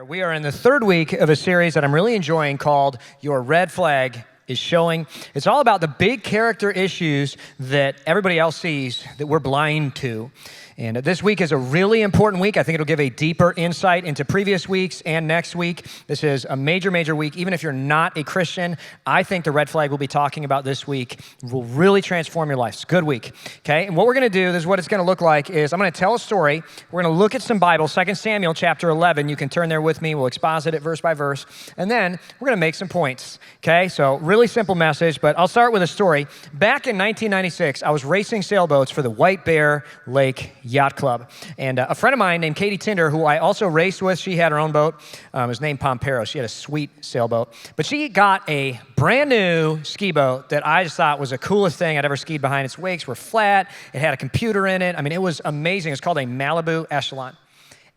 We are in the third week of a series that I'm really enjoying called Your Red Flag is Showing. It's all about the big character issues that everybody else sees that we're blind to. And this week is a really important week. I think it'll give a deeper insight into previous weeks and next week. This is a major, major week. Even if you're not a Christian, I think the red flag we'll be talking about this week will really transform your life. It's a good week, okay? And what we're going to do, this is what it's going to look like, is I'm going to tell a story. We're going to look at some Bible, 2 Samuel chapter 11. You can turn there with me. We'll exposit it verse by verse. And then we're going to make some points, okay? So really simple message, but I'll start with a story. Back in 1996, I was racing sailboats for the White Bear Lake Yacht Club. And a friend of mine named Katie Tinder, who I also raced with, she had her own boat. It was named Pompero. She had a sweet sailboat. But she got a brand new ski boat that I just thought was the coolest thing I'd ever skied behind. Its wakes were flat. It had a computer in it. I mean, it was amazing. It's called a Malibu Echelon.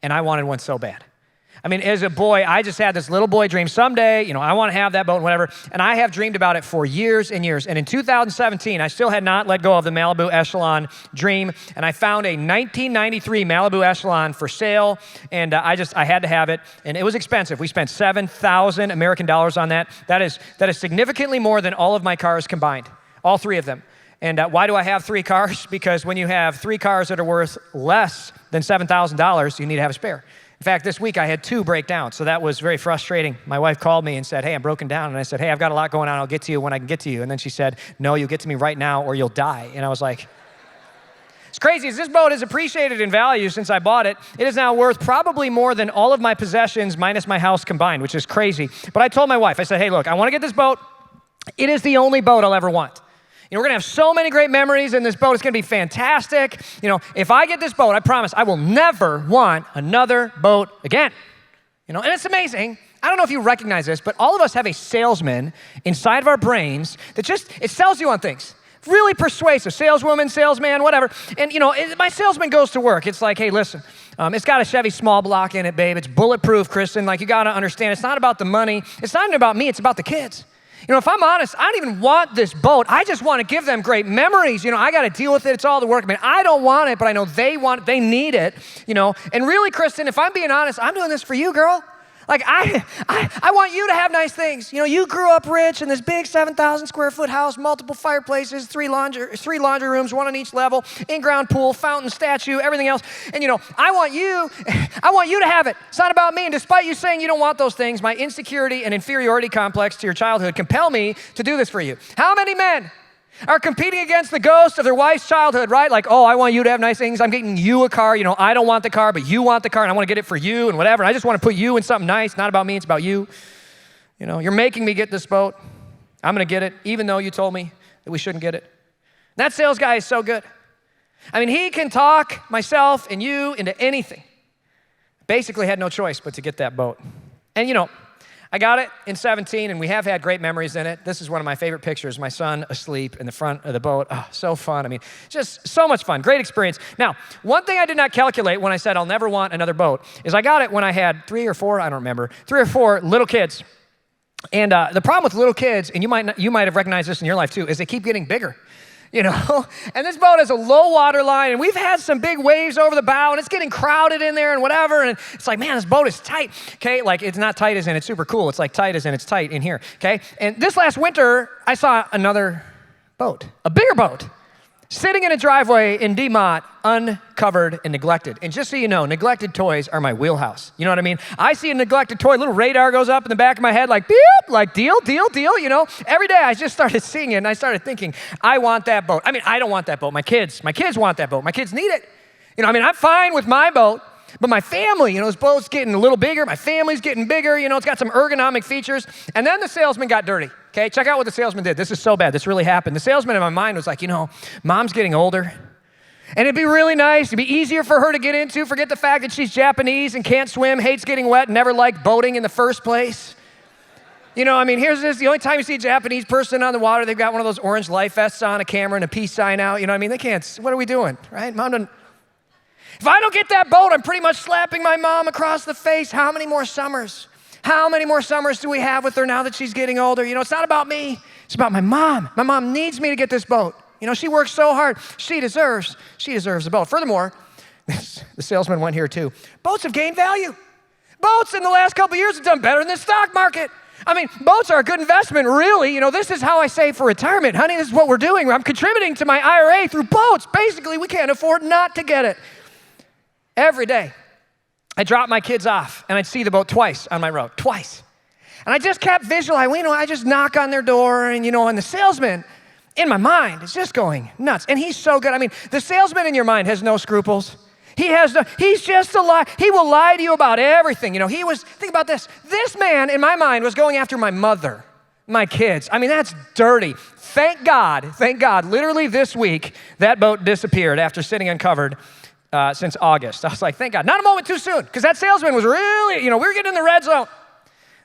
And I wanted one so bad. I mean, as a boy, I just had this little boy dream. Someday, I want to have that boat and whatever. And I have dreamed about it for years and years. And in 2017, I still had not let go of the Malibu Echelon dream. And I found a 1993 Malibu Echelon for sale. And I had to have it. And it was expensive. We spent 7,000 American dollars on that. That is significantly more than all of my cars combined, all three of them. And why do I have three cars? Because when you have three cars that are worth less than $7,000, you need to have a spare. In fact, this week I had two break down, so that was very frustrating. My wife called me and said, hey, I'm broken down. And I said, hey, I've got a lot going on. I'll get to you when I can get to you. And then she said, no, you'll get to me right now or you'll die. And I was like, it's crazy. As this boat has appreciated in value since I bought it, it is now worth probably more than all of my possessions minus my house combined, which is crazy. But I told my wife, I said, hey, look, I want to get this boat. It is the only boat I'll ever want. We're going to have so many great memories in this boat. It's going to be fantastic. If I get this boat, I promise I will never want another boat again. And it's amazing. I don't know if you recognize this, but all of us have a salesman inside of our brains that it sells you on things. Really persuasive. Saleswoman, salesman, whatever. And, my salesman goes to work. It's like, hey, listen, it's got a Chevy small block in it, babe. It's bulletproof, Kristen. You got to understand, it's not about the money. It's not even about me. It's about the kids. If I'm honest, I don't even want this boat. I just want to give them great memories. I got to deal with it. It's all the work. I don't want it, but I know they want it. They need it, And really, Kristen, if I'm being honest, I'm doing this for you, girl. I want you to have nice things. You grew up rich in this big 7,000 square foot house, multiple fireplaces, three laundry rooms, one on each level, in-ground pool, fountain, statue, everything else. And I want you to have it. It's not about me. And despite you saying you don't want those things, my insecurity and inferiority complex to your childhood compel me to do this for you. How many men are competing against the ghost of their wife's childhood, right? I want you to have nice things. I'm getting you a car. I don't want the car, but you want the car, and I want to get it for you and whatever. I just want to put you in something nice. Not about me, it's about you. You're making me get this boat. I'm going to get it, even though you told me that we shouldn't get it. That sales guy is so good. He can talk myself and you into anything. Basically had no choice but to get that boat. And I got it in 17, and we have had great memories in it. This is one of my favorite pictures, my son asleep in the front of the boat. Oh, so fun. Just so much fun. Great experience. Now, one thing I did not calculate when I said I'll never want another boat is I got it when I had 3 or 4 little kids. And the problem with little kids, and you might have recognized this in your life too, is they keep getting bigger. And this boat has a low water line, and we've had some big waves over the bow, and it's getting crowded in there and whatever, and it's like, man, this boat is tight, okay? It's not tight as in it's super cool. It's tight as in it's tight in here, okay? And this last winter, I saw another boat, a bigger boat, sitting in a driveway in DeMont, uncovered and neglected. And just so you know, neglected toys are my wheelhouse. You know what I mean? I see a neglected toy, little radar goes up in the back of my head beep, deal. Every day I just started seeing it and I started thinking, I want that boat. I don't want that boat. My kids want that boat. My kids need it. I'm fine with my boat, but my family, this boat's getting a little bigger. My family's getting bigger. It's got some ergonomic features. And then the salesman got dirty. Okay, check out what the salesman did. This is so bad. This really happened. The salesman in my mind was like, mom's getting older. And it'd be really nice. It'd be easier for her to get into. Forget the fact that she's Japanese and can't swim, hates getting wet, never liked boating in the first place. Here's this. The only time you see a Japanese person on the water, they've got one of those orange life vests on, a camera, and a peace sign out. They can't. What are we doing, right? Mom doesn't. If I don't get that boat, I'm pretty much slapping my mom across the face. How many more summers? How many more summers do we have with her now that she's getting older? It's not about me. It's about my mom. My mom needs me to get this boat. She works so hard. She deserves the boat. Furthermore, the salesman went here too. Boats have gained value. Boats in the last couple of years have done better than the stock market. I mean, boats are a good investment, really. This is how I save for retirement. Honey, this is what we're doing. I'm contributing to my IRA through boats. Basically, we can't afford not to get it. Every day, I drop my kids off, and I'd see the boat twice on my road, twice. And I just kept visualizing, I just knock on their door, and the salesman in my mind is just going nuts. And he's so good. I mean, the salesman in your mind has no scruples. He's just a lie. He will lie to you about everything. Think about this. This man in my mind was going after my mother, my kids. I mean, that's dirty. Thank God, literally this week, that boat disappeared after sitting uncovered since August. I was like, thank God. Not a moment too soon, because that salesman was really, we were getting in the red zone.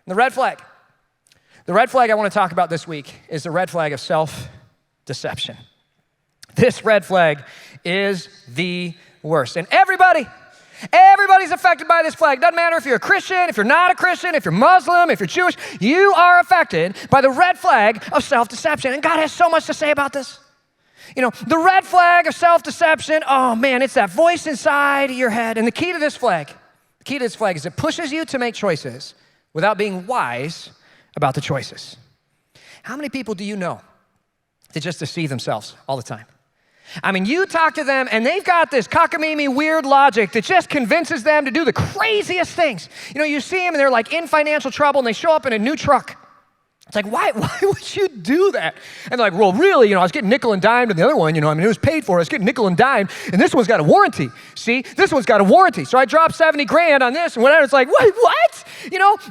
The red flag. The red flag I want to talk about this week is the red flag of self-deception. This red flag is the worst. And everybody's affected by this flag. Doesn't matter if you're a Christian, if you're not a Christian, if you're Muslim, if you're Jewish, you are affected by the red flag of self-deception. And God has so much to say about this. The red flag of self-deception, oh man, it's that voice inside your head. And the key to this flag is it pushes you to make choices without being wise about the choices. How many people do you know that just deceive themselves all the time? I mean, you talk to them and they've got this cockamamie weird logic that just convinces them to do the craziest things. You see them and they're like in financial trouble and they show up in a new truck. It's like, why would you do that? And they're like, well, really, I was getting nickel and dimed and the other one, it was paid for. I was getting nickel and dimed and this one's got a warranty. See, this one's got a warranty. So I dropped 70 grand on this and whatever. It's like, what?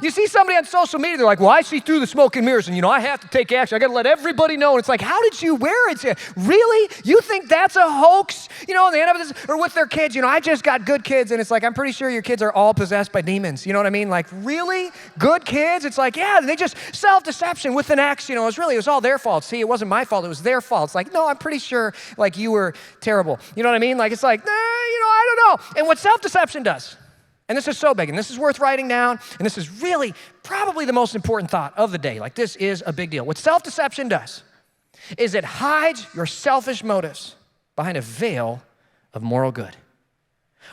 You see somebody on social media, they're like, well, I see through the smoke and mirrors and, I have to take action. I got to let everybody know. And it's like, how did you wear it? Really? You think that's a hoax? And they end up with this, or with their kids, I just got good kids. And it's like, I'm pretty sure your kids are all possessed by demons. You know what I mean? Like, really? Good kids? It's like, yeah, they just self-deception with an X, it was all their fault. See, it wasn't my fault, it was their fault. It's like, no, I'm pretty sure, you were terrible. You know what I mean? It's like, I don't know. And what self-deception does, and this is so big, and this is worth writing down, and this is really probably the most important thought of the day. This is a big deal. What self-deception does is it hides your selfish motives behind a veil of moral good.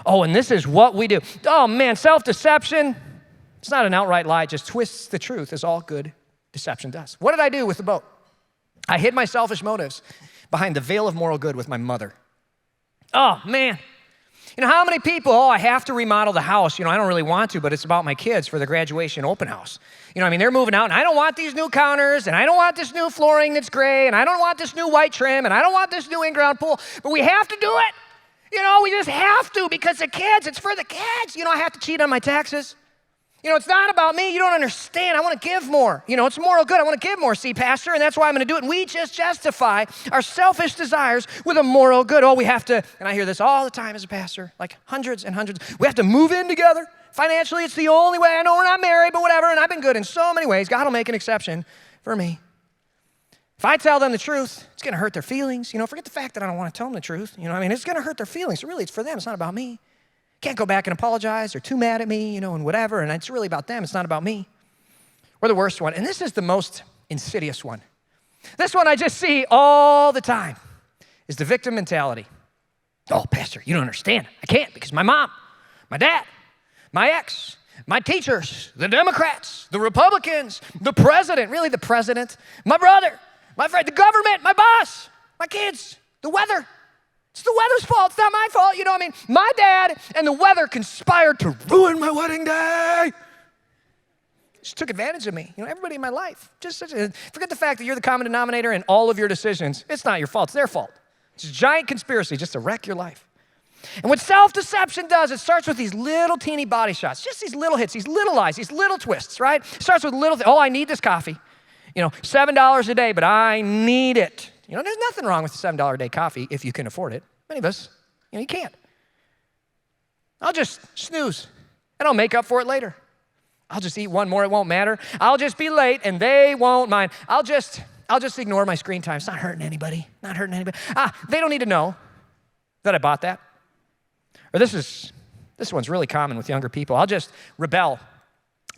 Oh, and this is what we do. Oh man, self-deception, it's not an outright lie, it just twists the truth as all good deception does. What did I do with the boat? I hid my selfish motives behind the veil of moral good with my mother. Oh, man. How many people, I have to remodel the house. I don't really want to, but it's about my kids for the graduation open house. They're moving out, and I don't want these new counters, and I don't want this new flooring that's gray, and I don't want this new white trim, and I don't want this new in-ground pool, but we have to do it. We just have to because the kids, it's for the kids. I have to cheat on my taxes. It's not about me. You don't understand. I want to give more. It's moral good. I want to give more, see, Pastor, and that's why I'm going to do it. And we just justify our selfish desires with a moral good. Oh, we have to, and I hear this all the time as a pastor, like hundreds and hundreds. We have to move in together. Financially, it's the only way. I know we're not married, but whatever, and I've been good in so many ways. God will make an exception for me. If I tell them the truth, it's going to hurt their feelings. Forget the fact that I don't want to tell them the truth. It's going to hurt their feelings. So really, it's for them. It's not about me. Can't go back and apologize. They're too mad at me, and whatever. And it's really about them. It's not about me. Or the worst one, and this is the most insidious one. This one I just see all the time is the victim mentality. Oh, Pastor, you don't understand. I can't because my mom, my dad, my ex, my teachers, the Democrats, the Republicans, the president, really the president, my brother, my friend, the government, my boss, my kids, the weather. It's the weather's fault. It's not my fault. My dad and the weather conspired to ruin my wedding day. Just took advantage of me. Everybody in my life. Forget the fact that you're the common denominator in all of your decisions. It's not your fault. It's their fault. It's a giant conspiracy just to wreck your life. And what self-deception does, it starts with these little teeny body shots, just these little hits, these little lies, these little twists, right? It starts with little, I need this coffee. $7 a day, but I need it. There's nothing wrong with a $7 a day coffee if you can afford it. Many of us, you can't. I'll just snooze, and I'll make up for it later. I'll just eat one more, it won't matter. I'll just be late, and they won't mind. I'll just ignore my screen time. It's not hurting anybody, They don't need to know that I bought that. Or this one's really common with younger people. I'll just rebel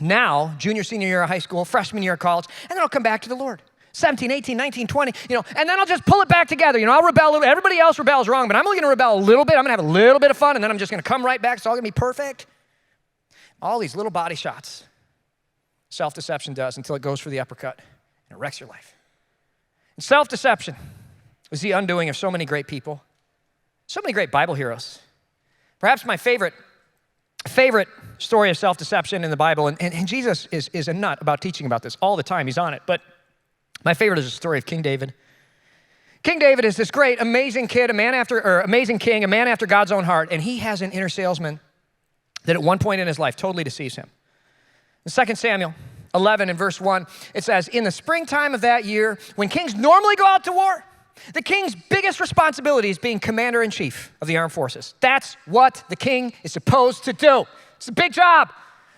now, junior, senior year of high school, freshman year of college, and then I'll come back to the Lord. 17, 18, 19, 20, and then I'll just pull it back together. I'll rebel a little bit. Everybody else rebels wrong, but I'm only going to rebel a little bit. I'm going to have a little bit of fun, and then I'm just going to come right back. It's all going to be perfect. All these little body shots. Self-deception does until it goes for the uppercut and it wrecks your life. And self-deception is the undoing of so many great people, so many great Bible heroes. Perhaps my favorite story of self-deception in the Bible, and Jesus is a nut about teaching about this all the time. He's on it. But my favorite is the story of King David. King David is this great, amazing kid, amazing king, a man after God's own heart, and he has an inner salesman that at one point in his life totally deceives him. In 2 Samuel 11 and verse 1, it says, in the springtime of that year, when kings normally go out to war, the king's biggest responsibility is being commander-in-chief of the armed forces. That's what the king is supposed to do. It's a big job,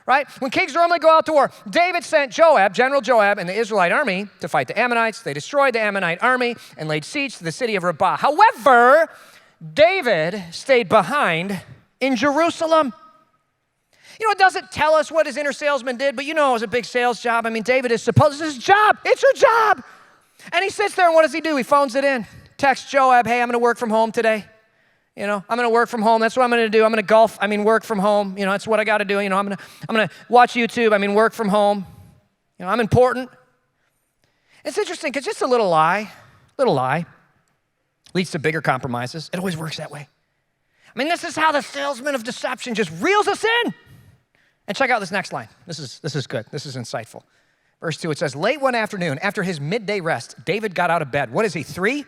right? When kings normally go out to war, David sent Joab, General Joab, and the Israelite army to fight the Ammonites. They destroyed the Ammonite army and laid siege to the city of Rabbah. However, David stayed behind in Jerusalem. You know, it doesn't tell us what his inner salesman did, but you know it was a big sales job. I mean, David is supposed, this is his job. It's your job. And he sits there, and what does he do? He phones it in. Texts Joab, hey, I'm going to work from home today. You know, I'm going to work from home. That's what I'm going to do. I'm going to work from home. You know, that's what I got to do. You know, I'm going to watch YouTube. Work from home. You know, I'm important. It's interesting because just a little lie leads to bigger compromises. It always works that way. I mean, this is how the salesman of deception just reels us in. And check out this next line. This is good. This is insightful. Verse 2, it says, late one afternoon, after his midday rest, David got out of bed. What is he, 3?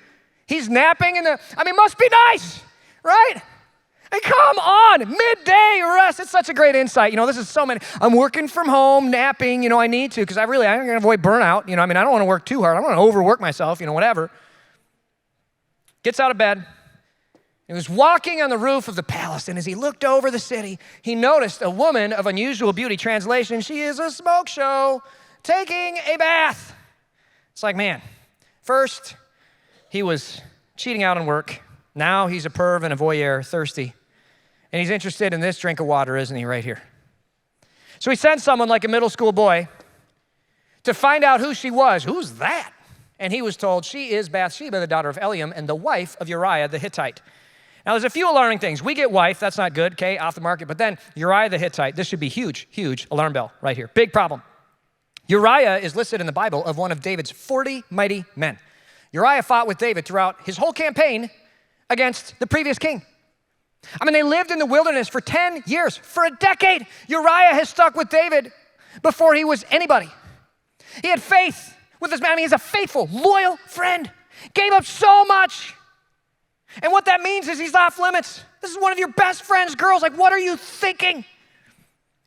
He's napping must be nice, right? And come on, midday rest. It's such a great insight. You know, this is so many. I'm working from home, napping. You know, I need to because I'm going to avoid burnout. You know, I don't want to work too hard. I don't want to overwork myself, you know, whatever. Gets out of bed. He was walking on the roof of the palace, and as he looked over the city, he noticed a woman of unusual beauty. Translation, she is a smoke show, taking a bath. It's like, man, first he was cheating out on work. Now he's a perv and a voyeur, thirsty. And he's interested in this drink of water, isn't he, right here? So he sent someone like a middle school boy to find out who she was. Who's that? And he was told, she is Bathsheba, the daughter of Eliam, and the wife of Uriah the Hittite. Now, there's a few alarming things. We get wife, that's not good, okay, off the market. But then Uriah the Hittite, this should be huge, huge alarm bell right here. Big problem. Uriah is listed in the Bible of one of David's 40 mighty men. Uriah fought with David throughout his whole campaign against the previous king. They lived in the wilderness for 10 years, for a decade. Uriah has stuck with David before he was anybody. He had faith with this man. He's a faithful, loyal friend. Gave up so much. And what that means is he's off limits. This is one of your best friends, girls. Like, what are you thinking?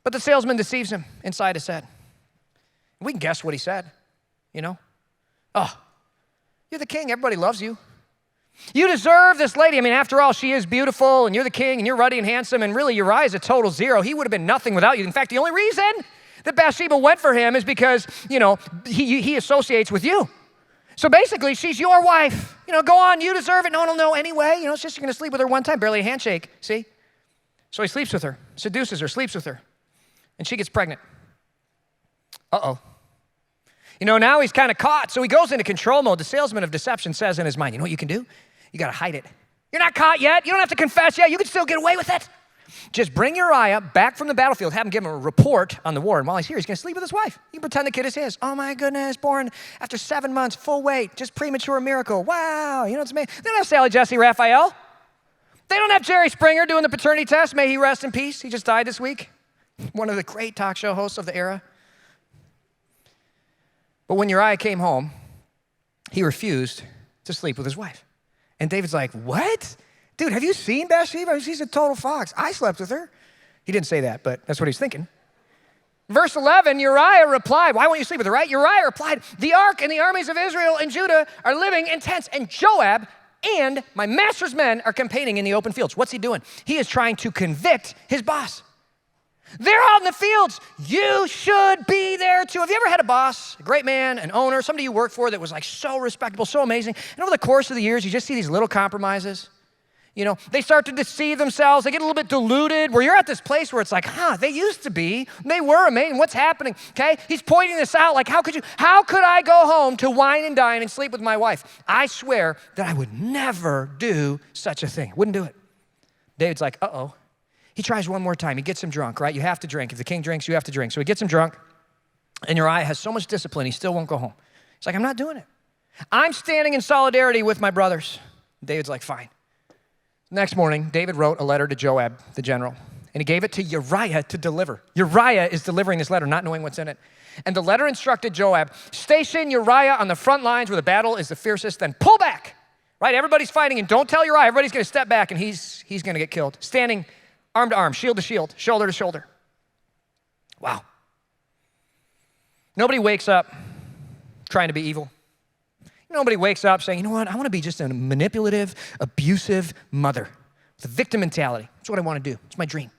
But the salesman deceives him inside his head. We can guess what he said, you know? Oh, you're the king. Everybody loves you. You deserve this lady. After all, she is beautiful, and you're the king, and you're ruddy and handsome, and really Uriah is a total zero. He would have been nothing without you. In fact, the only reason that Bathsheba went for him is because, you know, he associates with you. So basically, she's your wife. You know, go on, you deserve it. No, anyway. You know, it's just you're going to sleep with her one time, barely a handshake, see? So he sleeps with her, seduces her, sleeps with her, and she gets pregnant. Uh-oh. You know, now he's kind of caught, so he goes into control mode. The salesman of deception says in his mind, you know what you can do? You got to hide it. You're not caught yet. You don't have to confess yet. You can still get away with it. Just bring Uriah back from the battlefield, have him give him a report on the war, and while he's here, he's going to sleep with his wife. You can pretend the kid is his. Oh, my goodness, born after 7 months, full weight, just premature miracle. Wow, you know what's amazing? They don't have Sally Jesse Raphael. They don't have Jerry Springer doing the paternity test. May he rest in peace. He just died this week. One of the great talk show hosts of the era. But when Uriah came home, he refused to sleep with his wife. And David's like, what? Dude, have you seen Bathsheba? She's a total fox. I slept with her. He didn't say that, but that's what he's thinking. Verse 11, Uriah replied, why won't you sleep with her, right? Uriah replied, the ark and the armies of Israel and Judah are living in tents, and Joab and my master's men are campaigning in the open fields. What's he doing? He is trying to convict his boss. They're out in the fields. You should be there too. Have you ever had a boss, a great man, an owner, somebody you worked for that was like so respectable, so amazing, and over the course of the years, you just see these little compromises? You know, they start to deceive themselves. They get a little bit diluted where you're at this place where it's like, they used to be. They were amazing. What's happening? Okay? He's pointing this out like, how could I go home to wine and dine and sleep with my wife? I swear that I would never do such a thing. Wouldn't do it. David's like, uh-oh. He tries one more time. He gets him drunk, right? You have to drink. If the king drinks, you have to drink. So he gets him drunk, and Uriah has so much discipline, he still won't go home. He's like, I'm not doing it. I'm standing in solidarity with my brothers. David's like, fine. Next morning, David wrote a letter to Joab, the general, and he gave it to Uriah to deliver. Uriah is delivering this letter, not knowing what's in it. And the letter instructed Joab, station Uriah on the front lines where the battle is the fiercest, then pull back, right? Everybody's fighting, and don't tell Uriah. Everybody's going to step back, and he's going to get killed. Standing arm to arm, shield to shield, shoulder to shoulder. Wow. Nobody wakes up trying to be evil. Nobody wakes up saying, you know what, I want to be just a manipulative, abusive mother with a victim mentality. That's what I want to do. It's my dream.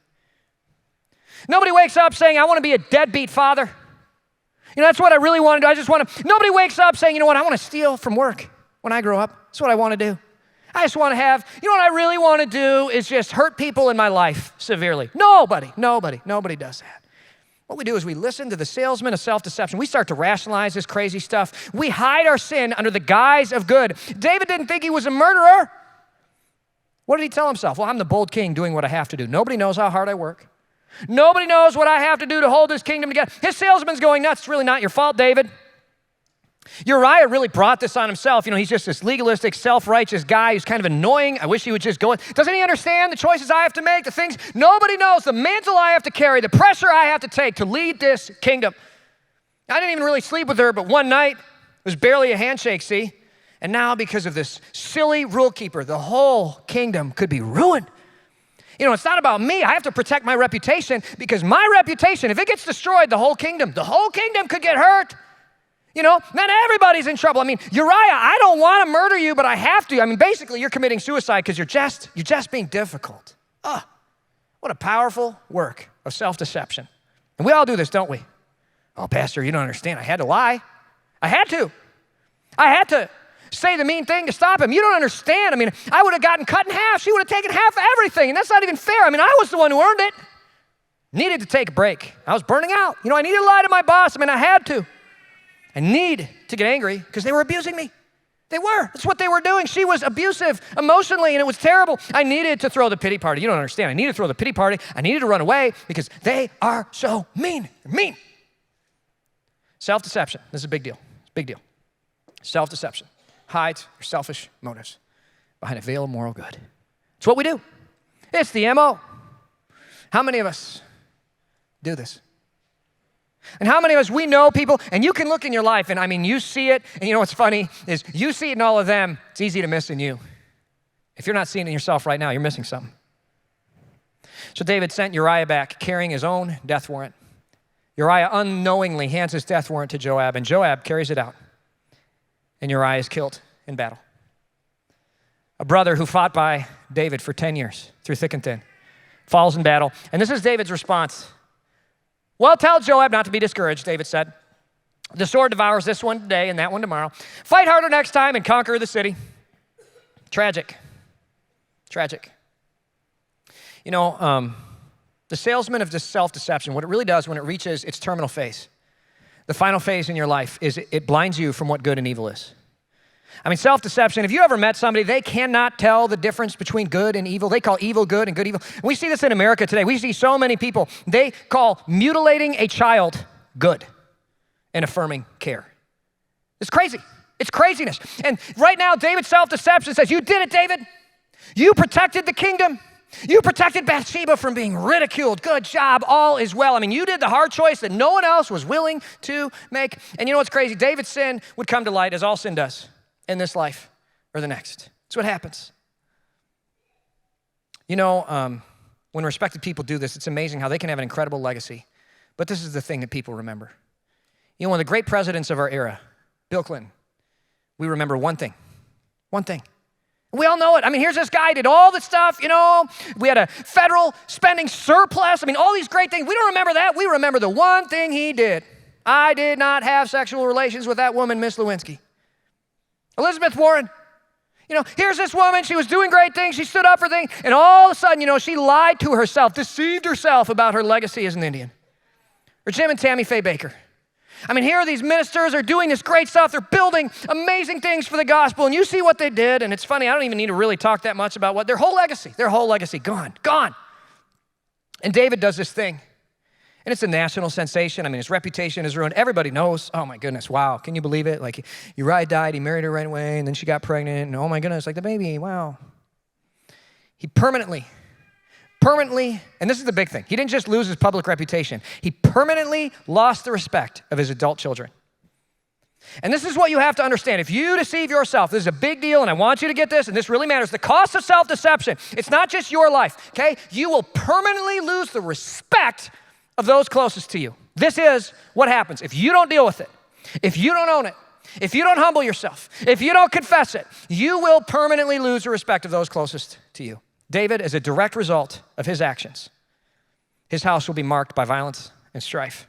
Nobody wakes up saying, I want to be a deadbeat father. You know, that's what I really want to do. Nobody wakes up saying, you know what, I want to steal from work when I grow up. That's what I want to do. I just want to have, you know what I really want to do is just hurt people in my life severely. Nobody does that. What we do is we listen to the salesman of self-deception. We start to rationalize this crazy stuff. We hide our sin under the guise of good. David didn't think he was a murderer. What did he tell himself? Well, I'm the bold king doing what I have to do. Nobody knows how hard I work. Nobody knows what I have to do to hold this kingdom together. His salesman's going nuts. It's really not your fault, David. Uriah really brought this on himself. You know, he's just this legalistic, self-righteous guy who's kind of annoying. I wish he would just go in. Doesn't he understand the choices I have to make, the things nobody knows, the mantle I have to carry, the pressure I have to take to lead this kingdom? I didn't even really sleep with her, but one night, it was barely a handshake, see? And now, because of this silly rule keeper, the whole kingdom could be ruined. You know, it's not about me. I have to protect my reputation because my reputation, if it gets destroyed, the whole kingdom could get hurt. You know, then everybody's in trouble. I mean, Uriah, I don't want to murder you, but I have to. I mean, basically, you're committing suicide because you're just being difficult. What a powerful work of self-deception. And we all do this, don't we? Oh, Pastor, you don't understand. I had to lie. I had to say the mean thing to stop him. You don't understand. I mean, I would have gotten cut in half. She would have taken half of everything, and that's not even fair. I mean, I was the one who earned it. Needed to take a break. I was burning out. You know, I needed to lie to my boss. I mean, I had to. I need to get angry because they were abusing me. They were. That's what they were doing. She was abusive emotionally, and it was terrible. I needed to throw the pity party. You don't understand. I needed to throw the pity party. I needed to run away because they are so mean. They're mean. Self-deception. This is a big deal. It's a big deal. Self-deception hides your selfish motives behind a veil of moral good. It's what we do. It's the MO. How many of us do this? And how many of us, we know people, and you can look in your life, and I mean, you see it, and you know what's funny is you see it in all of them. It's easy to miss in you. If you're not seeing it in yourself right now, you're missing something. So David sent Uriah back carrying his own death warrant. Uriah unknowingly hands his death warrant to Joab, and Joab carries it out. And Uriah is killed in battle. A brother who fought by David for 10 years, through thick and thin, falls in battle. And this is David's response. Well, tell Joab not to be discouraged, David said. The sword devours this one today and that one tomorrow. Fight harder next time and conquer the city. Tragic. Tragic. You know, the salesman of this self-deception, what it really does when it reaches its terminal phase, the final phase in your life, is it blinds you from what good and evil is. I mean, self-deception, have you ever met somebody, they cannot tell the difference between good and evil. They call evil good and good evil. And we see this in America today. We see so many people, they call mutilating a child good and affirming care. It's crazy. It's craziness. And right now, David's self-deception says, you did it, David. You protected the kingdom. You protected Bathsheba from being ridiculed. Good job. All is well. I mean, you did the hard choice that no one else was willing to make. And you know what's crazy? David's sin would come to light, as all sin does, in this life or the next. That's what happens. You know, when respected people do this, it's amazing how they can have an incredible legacy. But this is the thing that people remember. You know, one of the great presidents of our era, Bill Clinton, we remember one thing. One thing. We all know it. I mean, here's this guy, did all this stuff, you know. We had a federal spending surplus. I mean, all these great things. We don't remember that. We remember the one thing he did. I did not have sexual relations with that woman, Miss Lewinsky. Elizabeth Warren, you know, here's this woman, she was doing great things, she stood up for things, and all of a sudden, you know, she lied to herself, deceived herself about her legacy as an Indian. Or Jim and Tammy Faye Baker. I mean, here are these ministers are doing this great stuff, they're building amazing things for the gospel, and you see what they did, and it's funny, I don't even need to really talk that much about what their whole legacy, gone. And David does this thing, and it's a national sensation. I mean, his reputation is ruined. Everybody knows, oh my goodness, wow, can you believe it? Like, Uriah died, he married her right away, and then she got pregnant, and oh my goodness, like the baby, wow. He permanently, and this is the big thing, he didn't just lose his public reputation, he permanently lost the respect of his adult children. And this is what you have to understand. If you deceive yourself, this is a big deal, and I want you to get this, and this really matters. The cost of self-deception, it's not just your life, okay? You will permanently lose the respect of those closest to you. This is what happens if you don't deal with it, if you don't own it, if you don't humble yourself, if you don't confess it, you will permanently lose the respect of those closest to you. David, as a direct result of his actions, his house will be marked by violence and strife.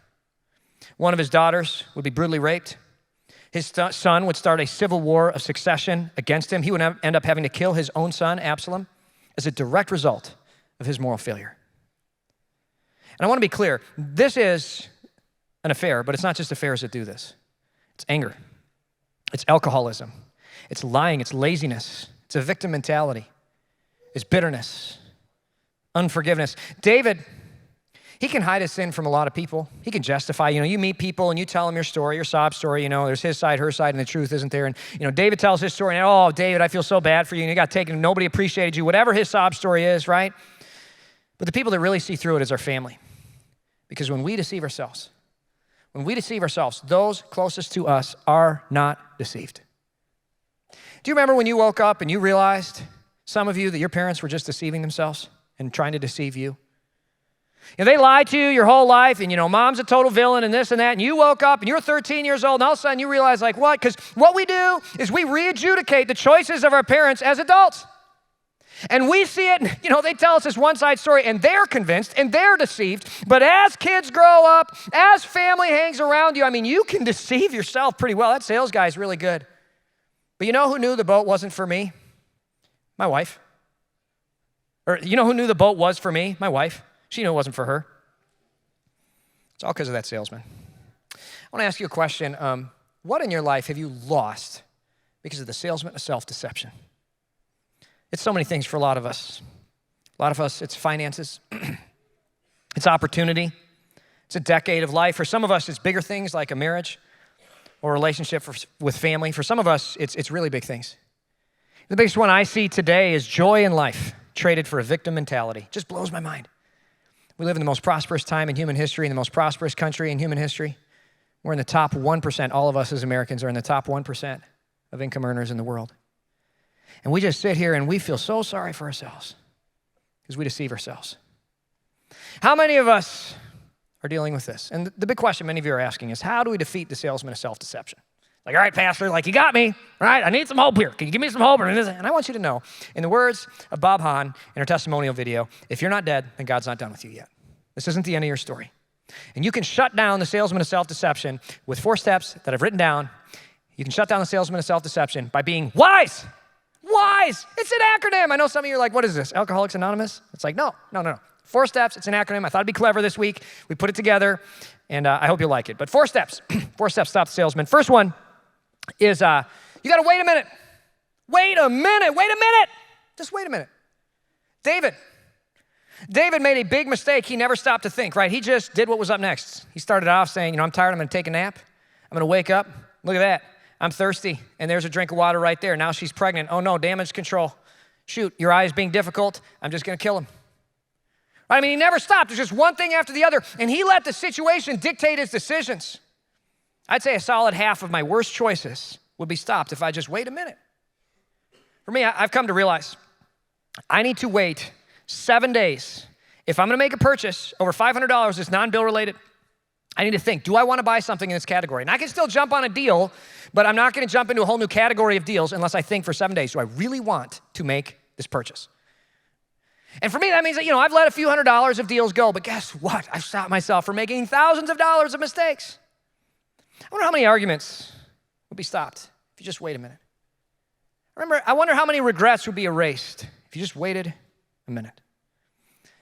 One of his daughters would be brutally raped. His son would start a civil war of succession against him. He would end up having to kill his own son, Absalom, as a direct result of his moral failure. And I want to be clear, this is an affair, but it's not just affairs that do this. It's anger. It's alcoholism. It's lying. It's laziness. It's a victim mentality. It's bitterness, unforgiveness. David, he can hide his sin from a lot of people. He can justify, you meet people and you tell them your story, your sob story, there's his side, her side, and the truth isn't there. And, David tells his story, and, oh, David, I feel so bad for you, and you got taken, nobody appreciated you, whatever his sob story is, right? But the people that really see through it is our family. Because when we deceive ourselves, those closest to us are not deceived. Do you remember when you woke up and you realized, some of you, that your parents were just deceiving themselves and trying to deceive you? They lied to you your whole life, and mom's a total villain and this and that, and you woke up and you're 13 years old, and all of a sudden you realize, like, what? Because what we do is we re-adjudicate the choices of our parents as adults. And we see it, they tell us this one-side story, and they're convinced, and they're deceived. But as kids grow up, as family hangs around you, you can deceive yourself pretty well. That sales guy is really good. But you know who knew the boat wasn't for me? My wife. Or you know who knew the boat was for me? My wife. She knew it wasn't for her. It's all because of that salesman. I want to ask you a question. What in your life have you lost because of the salesman of self-deception? It's so many things for a lot of us. A lot of us, it's finances. It's opportunity. It's a decade of life. For some of us, it's bigger things like a marriage or a relationship with family. For some of us, it's really big things. The biggest one I see today is joy in life traded for a victim mentality. Just blows my mind. We live in the most prosperous time in human history, in the most prosperous country in human history. We're in the top 1%. All of us as Americans are in the top 1% of income earners in the world. And we just sit here and we feel so sorry for ourselves because we deceive ourselves. How many of us are dealing with this? And the big question many of you are asking is, how do we defeat the salesman of self-deception? Like, all right, pastor, like, you got me, right? I need some hope here. Can you give me some hope? And I want you to know, in the words of Bob Hahn in her testimonial video, if you're not dead, then God's not done with you yet. This isn't the end of your story. And you can shut down the salesman of self-deception with 4 steps that I've written down. You can shut down the salesman of self-deception by being wise. Wise. It's an acronym. I know some of you are like, what is this, Alcoholics Anonymous? It's like, no. 4 steps. It's an acronym. I thought it'd be clever this week. We put it together, and I hope you'll like it. But 4 steps. 4 steps, stop the salesman. First one is you got to wait a minute. Wait a minute. Just wait a minute. David made a big mistake. He never stopped to think, right? He just did what was up next. He started off saying, I'm tired. I'm going to take a nap. I'm going to wake up. Look at that. I'm thirsty, and there's a drink of water right there. Now she's pregnant. Oh, no, damage control. Shoot, Uriah is being difficult. I'm just going to kill him. Right? He never stopped. There's just one thing after the other, and he let the situation dictate his decisions. I'd say a solid half of my worst choices would be stopped if I just wait a minute. For me, I've come to realize I need to wait 7 days. If I'm going to make a purchase over $500 that's non-bill related, I need to think, do I want to buy something in this category? And I can still jump on a deal, but I'm not going to jump into a whole new category of deals unless I think for 7 days, do I really want to make this purchase? And for me, that means that, I've let a few $100s of deals go, but guess what? I've stopped myself from making thousands of dollars of mistakes. I wonder how many arguments would be stopped if you just wait a minute. I wonder how many regrets would be erased if you just waited a minute.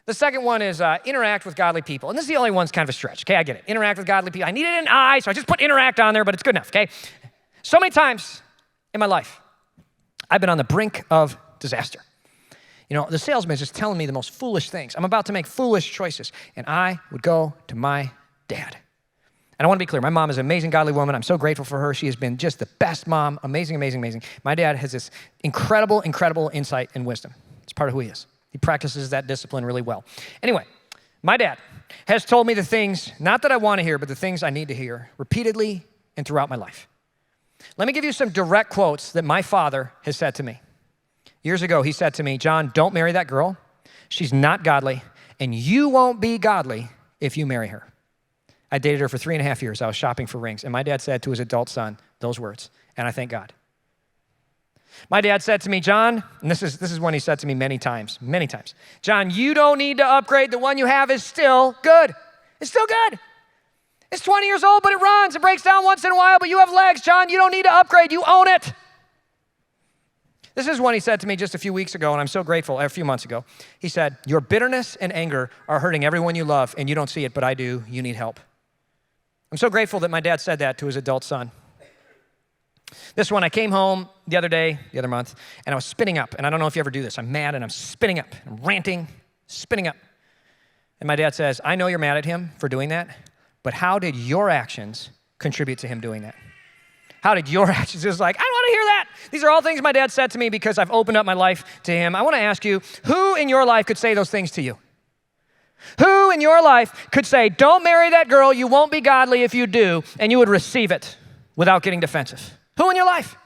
The second one is interact with godly people. And this is the only one's kind of a stretch, okay? I get it. Interact with godly people. I needed an I, so I just put interact on there, but it's good enough, okay? So many times in my life, I've been on the brink of disaster. The salesman is just telling me the most foolish things. I'm about to make foolish choices. And I would go to my dad. And I want to be clear, my mom is an amazing, godly woman. I'm so grateful for her. She has been just the best mom, amazing, amazing, amazing. My dad has this incredible, incredible insight and wisdom. It's part of who he is. He practices that discipline really well. Anyway, my dad has told me the things, not that I want to hear, but the things I need to hear repeatedly and throughout my life. Let me give you some direct quotes that my father has said to me. Years ago, he said to me, John, don't marry that girl. She's not godly, and you won't be godly if you marry her. I dated her for 3.5 years. I was shopping for rings. And my dad said to his adult son those words. And I thank God. My dad said to me, John, and this is one he said to me many times. John, you don't need to upgrade. The one you have is still good. It's still good. It's 20 years old, but it runs. It breaks down once in a while, but you have legs. John, you don't need to upgrade. You own it. This is one he said to me just a few weeks ago, and I'm so grateful, a few months ago. He said, your bitterness and anger are hurting everyone you love, and you don't see it, but I do. You need help. I'm so grateful that my dad said that to his adult son. This one, I came home the other month, and I was spinning up. And I don't know if you ever do this. I'm mad, and I'm spinning up. I'm ranting, spinning up. And my dad says, I know you're mad at him for doing that, but how did your actions contribute to him doing that? How did your actions? It was like, I don't want to hear that. These are all things my dad said to me because I've opened up my life to him. I want to ask you, who in your life could say those things to you? Who in your life could say, don't marry that girl, you won't be godly if you do, and you would receive it without getting defensive? Who in your life?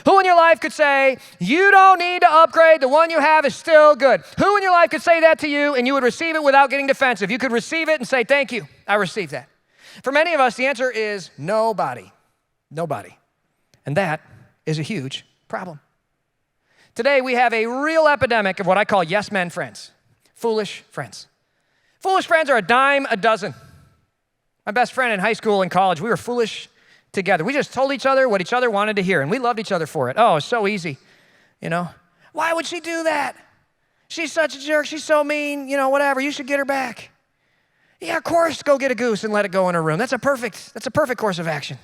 Who in your life could say, you don't need to upgrade, the one you have is still good? Who in your life could say that to you and you would receive it without getting defensive? You could receive it and say, thank you, I received that. For many of us, the answer is nobody. Nobody. And that is a huge problem. Today, we have a real epidemic of what I call yes men friends, foolish friends. Foolish friends are a dime a dozen. My best friend in high school and college, we were foolish together. We just told each other what each other wanted to hear, and we loved each other for it. Oh, it's so easy, Why would she do that? She's such a jerk. She's so mean, whatever. You should get her back. Yeah, of course, go get a goose and let it go in her room. That's a perfect course of action.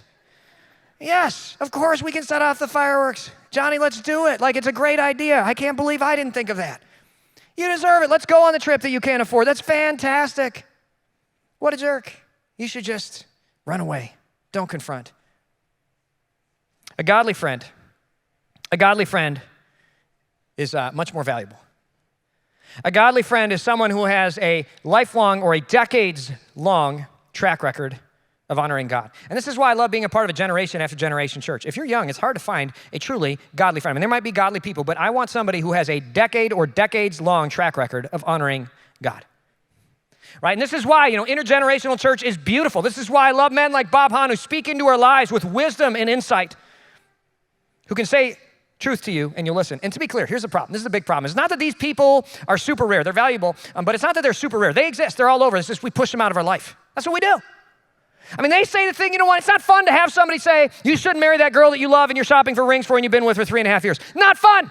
Yes, of course, we can set off the fireworks. Johnny, let's do it. Like, it's a great idea. I can't believe I didn't think of that. You deserve it. Let's go on the trip that you can't afford. That's fantastic. What a jerk. You should just run away. Don't confront. A godly friend is much more valuable. A godly friend is someone who has a lifelong or a decades-long track record of honoring God. And this is why I love being a part of a generation after generation church. If you're young, it's hard to find a truly godly friend. I mean, there might be godly people, but I want somebody who has a decade or decades-long track record of honoring God. Right? And this is why, intergenerational church is beautiful. This is why I love men like Bob Hahn who speak into our lives with wisdom and insight, who can say truth to you and you'll listen. And to be clear, here's the problem. This is a big problem. It's not that these people are super rare. They're valuable, but it's not that they're super rare. They exist. They're all over. It's just we push them out of our life. That's what we do. I mean, they say the thing, it's not fun to have somebody say, you shouldn't marry that girl that you love and you're shopping for rings for and you've been with for 3.5 years. Not fun,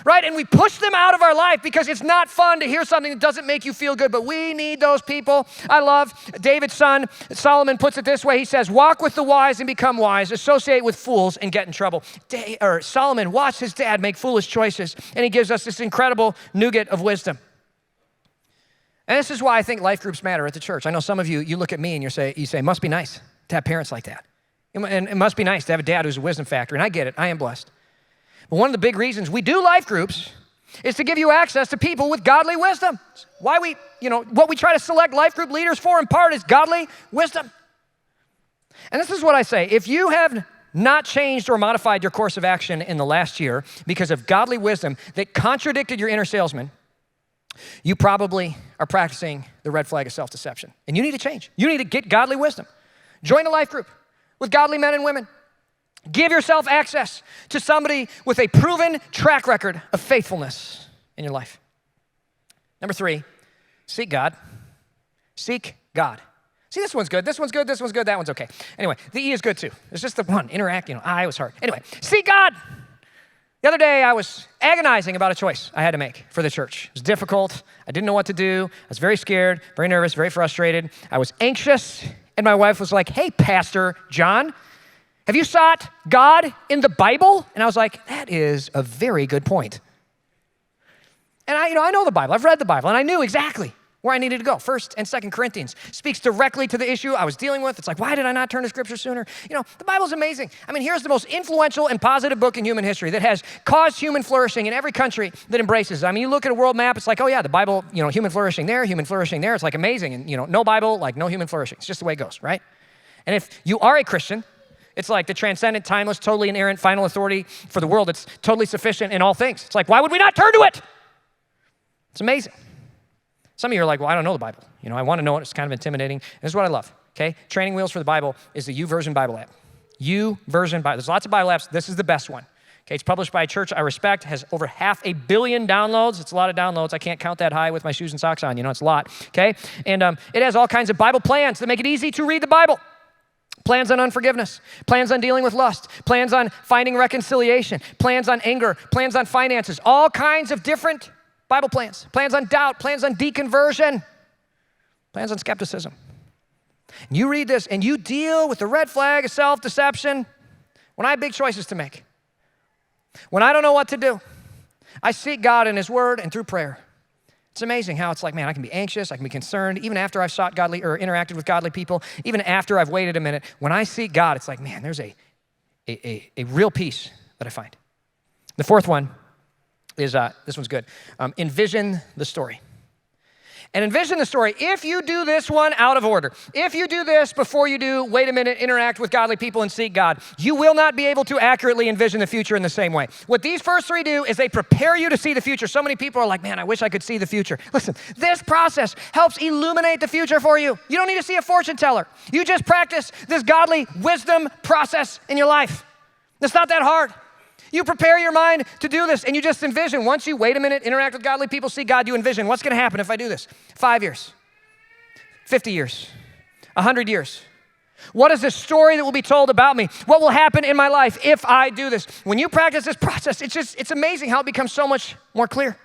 right? And we push them out of our life because it's not fun to hear something that doesn't make you feel good, but we need those people. I love David's son, Solomon puts it this way. He says, walk with the wise and become wise, associate with fools and get in trouble. Solomon watched his dad make foolish choices, and he gives us this incredible nougat of wisdom. And this is why I think life groups matter at the church. I know some of you look at me and you say, it must be nice to have parents like that. And it must be nice to have a dad who's a wisdom factor. And I get it, I am blessed. But one of the big reasons we do life groups is to give you access to people with godly wisdom. Why what we try to select life group leaders for in part is godly wisdom. And this is what I say, if you have not changed or modified your course of action in the last year because of godly wisdom that contradicted your inner salesman, you probably are practicing the red flag of self-deception. And you need to change. You need to get godly wisdom. Join a life group with godly men and women. Give yourself access to somebody with a proven track record of faithfulness in your life. Number 3, seek God. Seek God. See, this one's good, this one's good, this one's good, that one's okay. Anyway, the E is good too. It's just the one, interact, I was hard. Anyway, seek God. The other day, I was agonizing about a choice I had to make for the church. It was difficult. I didn't know what to do. I was very scared, very nervous, very frustrated. I was anxious, and my wife was like, hey, Pastor John, have you sought God in the Bible? And I was like, that is a very good point. And I know the Bible. I've read the Bible, and I knew exactly where I needed to go. 1 and 2 Corinthians speaks directly to the issue I was dealing with. It's like, why did I not turn to Scripture sooner? The Bible's amazing. I mean, here's the most influential and positive book in human history that has caused human flourishing in every country that embraces it. I mean, you look at a world map, it's like, oh yeah, the Bible, human flourishing there. It's like amazing. And, no Bible, like no human flourishing. It's just the way it goes, right? And if you are a Christian, it's like the transcendent, timeless, totally inerrant, final authority for the world. It's totally sufficient in all things. It's like, why would we not turn to it? It's amazing. Some of you are like, well, I don't know the Bible. I want to know it. It's kind of intimidating. This is what I love, okay? Training wheels for the Bible is the YouVersion Bible app. YouVersion Bible. There's lots of Bible apps. This is the best one. Okay, it's published by a church I respect, has over 500 million downloads. It's a lot of downloads. I can't count that high with my shoes and socks on. It's a lot, okay? And it has all kinds of Bible plans that make it easy to read the Bible. Plans on unforgiveness, plans on dealing with lust, plans on finding reconciliation, plans on anger, plans on finances, all kinds of different Bible plans. Plans on doubt, plans on deconversion, plans on skepticism. And you read this and you deal with the red flag of self-deception when I have big choices to make. When I don't know what to do, I seek God in His Word and through prayer. It's amazing how it's like, man, I can be anxious, I can be concerned, even after I've sought godly or interacted with godly people, even after I've waited a minute. When I seek God, it's like, man, there's a real peace that I find. The fourth one is, this one's good, envision the story. And envision the story. If you do this one out of order, if you do this before you do, wait a minute, interact with godly people and seek God, you will not be able to accurately envision the future in the same way. What these first three do is they prepare you to see the future. So many people are like, man, I wish I could see the future. Listen, this process helps illuminate the future for you. You don't need to see a fortune teller. You just practice this godly wisdom process in your life. It's not that hard. You prepare your mind to do this, and you just envision. Once you wait a minute, interact with godly people, see God, you envision. What's going to happen if I do this? 5 years, 50 years, 100 years. What is the story that will be told about me? What will happen in my life if I do this? When you practice this process, it's amazing how it becomes so much more clear.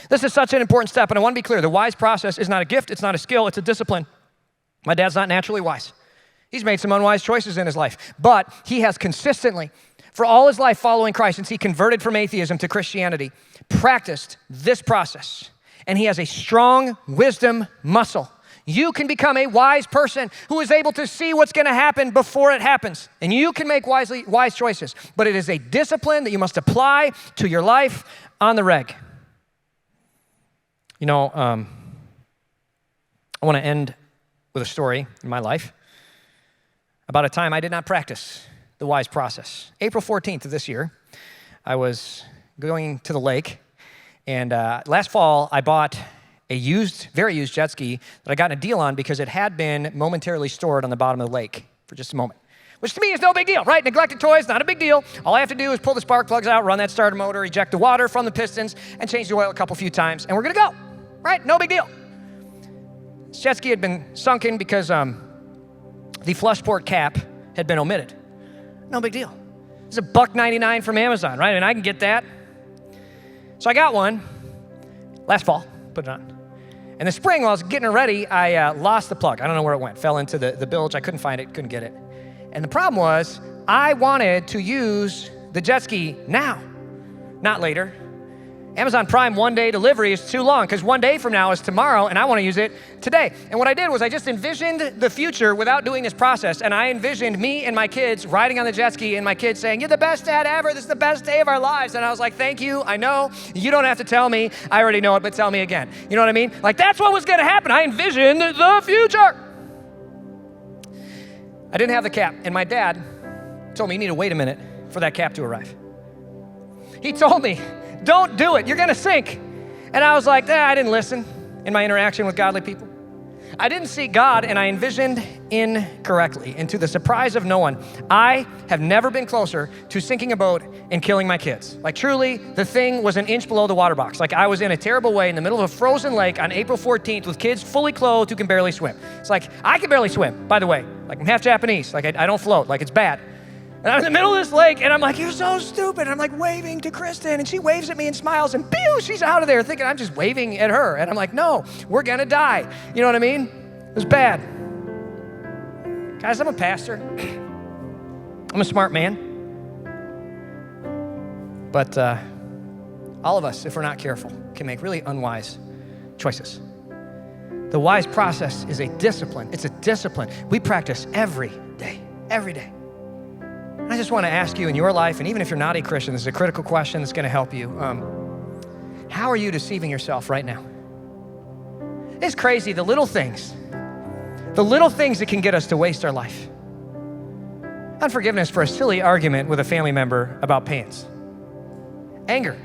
This is such an important step, and I want to be clear. The WISE process is not a gift. It's not a skill. It's a discipline. My dad's not naturally wise. He's made some unwise choices in his life, but he has consistently, for all his life following Christ, since he converted from atheism to Christianity, practiced this process. And he has a strong wisdom muscle. You can become a wise person who is able to see what's going to happen before it happens. And you can make wise choices. But it is a discipline that you must apply to your life on the reg. I want to end with a story in my life about a time I did not practice the WISE process. April 14th of this year, I was going to the lake, and last fall, I bought a very used jet ski that I got in a deal on because it had been momentarily stored on the bottom of the lake for just a moment, which to me is no big deal, right? Neglected toys, not a big deal. All I have to do is pull the spark plugs out, run that starter motor, eject the water from the pistons, and change the oil a few times, and we're gonna go, right? No big deal. This jet ski had been sunken because the flush port cap had been omitted. No big deal. It's $1.99 from Amazon, right? And I can get that. So I got one last fall, put it on. In the spring, while I was getting it ready, I lost the plug. I don't know where it went. Fell into the bilge. I couldn't find it, couldn't get it. And the problem was, I wanted to use the jet ski now, not later. Amazon Prime one-day delivery is too long because one day from now is tomorrow, and I want to use it today. And what I did was I just envisioned the future without doing this process, and I envisioned me and my kids riding on the jet ski and my kids saying, "You're the best dad ever. This is the best day of our lives." And I was like, "Thank you. I know. You don't have to tell me. I already know it, but tell me again." You know what I mean? Like, that's what was going to happen. I envisioned the future. I didn't have the cap, and my dad told me, "You need to wait a minute for that cap to arrive." He told me, "Don't do it. You're going to sink." And I was like, I didn't listen in my interaction with godly people. I didn't seek God, and I envisioned incorrectly. And to the surprise of no one, I have never been closer to sinking a boat and killing my kids. Like, truly, the thing was an inch below the water box. Like, I was in a terrible way in the middle of a frozen lake on April 14th with kids fully clothed who can barely swim. It's like, I can barely swim, by the way. Like, I'm half Japanese. Like, I don't float. Like, it's bad. And I'm in the middle of this lake, and I'm like, "You're so stupid." And I'm like waving to Kristen, and she waves at me and smiles, and pew, she's out of there thinking I'm just waving at her. And I'm like, "No, we're gonna die." You know what I mean? It was bad. Guys, I'm a pastor. I'm a smart man. But all of us, if we're not careful, can make really unwise choices. The WISE process is a discipline. It's a discipline we practice every day, every day. And I just want to ask you in your life, and even if you're not a Christian, this is a critical question that's going to help you. How are you deceiving yourself right now? It's crazy, the little things that can get us to waste our life. Unforgiveness for a silly argument with a family member about pants. Anger,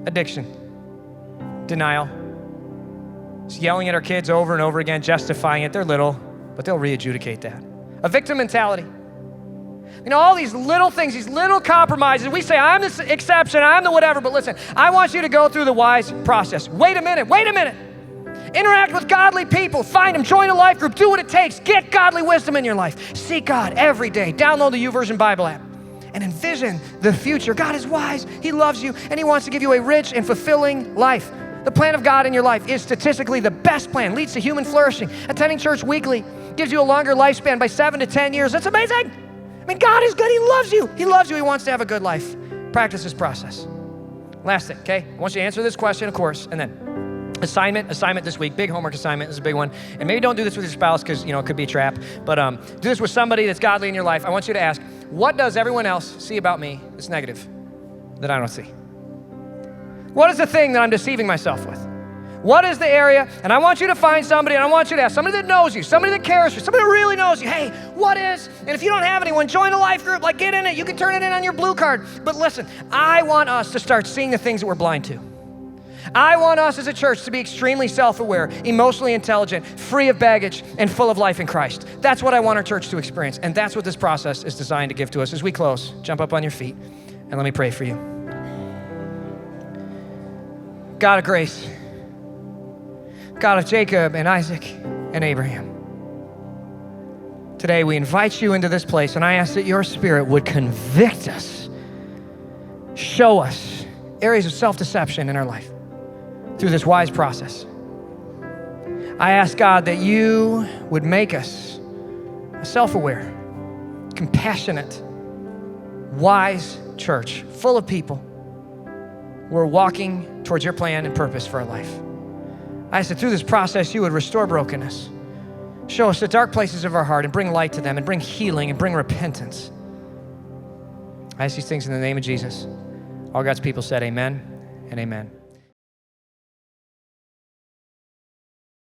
addiction, denial, just yelling at our kids over and over again, justifying it. They're little, but they'll re-adjudicate that. A victim mentality. You know, all these little things, these little compromises. We say, I'm the exception, I'm the whatever, but listen, I want you to go through the WISE process. Wait a minute. Interact with godly people, find them, join a life group, do what it takes, get godly wisdom in your life. Seek God every day. Download the YouVersion Bible app and envision the future. God is wise, He loves you, and He wants to give you a rich and fulfilling life. The plan of God in your life is statistically the best plan, leads to human flourishing. Attending church weekly gives you a longer lifespan by 7 to 10 years. That's amazing. I mean, God is good, He loves you. He loves you, He wants to have a good life. Practice this process. Last thing, okay? I want you to answer this question, of course, and then assignment this week, big homework assignment, this is a big one. And maybe don't do this with your spouse because, it could be a trap, but do this with somebody that's godly in your life. I want you to ask, what does everyone else see about me that's negative that I don't see? What is the thing that I'm deceiving myself with? What is the area? And I want you to find somebody, and I want you to ask somebody that knows you, somebody that cares for you, somebody that really knows you. Hey, what is? And if you don't have anyone, join a life group, get in it. You can turn it in on your blue card. But listen, I want us to start seeing the things that we're blind to. I want us as a church to be extremely self-aware, emotionally intelligent, free of baggage, and full of life in Christ. That's what I want our church to experience, and that's what this process is designed to give to us. As we close, jump up on your feet, and let me pray for you. God of grace, God of Jacob and Isaac and Abraham, today we invite you into this place, and I ask that your Spirit would convict us, show us areas of self-deception in our life through this WISE process. I ask, God, that you would make us a self-aware, compassionate, wise church full of people who are walking towards your plan and purpose for our life. I ask that through this process, you would restore brokenness, show us the dark places of our heart and bring light to them and bring healing and bring repentance. I ask these things in the name of Jesus. All God's people said amen and amen.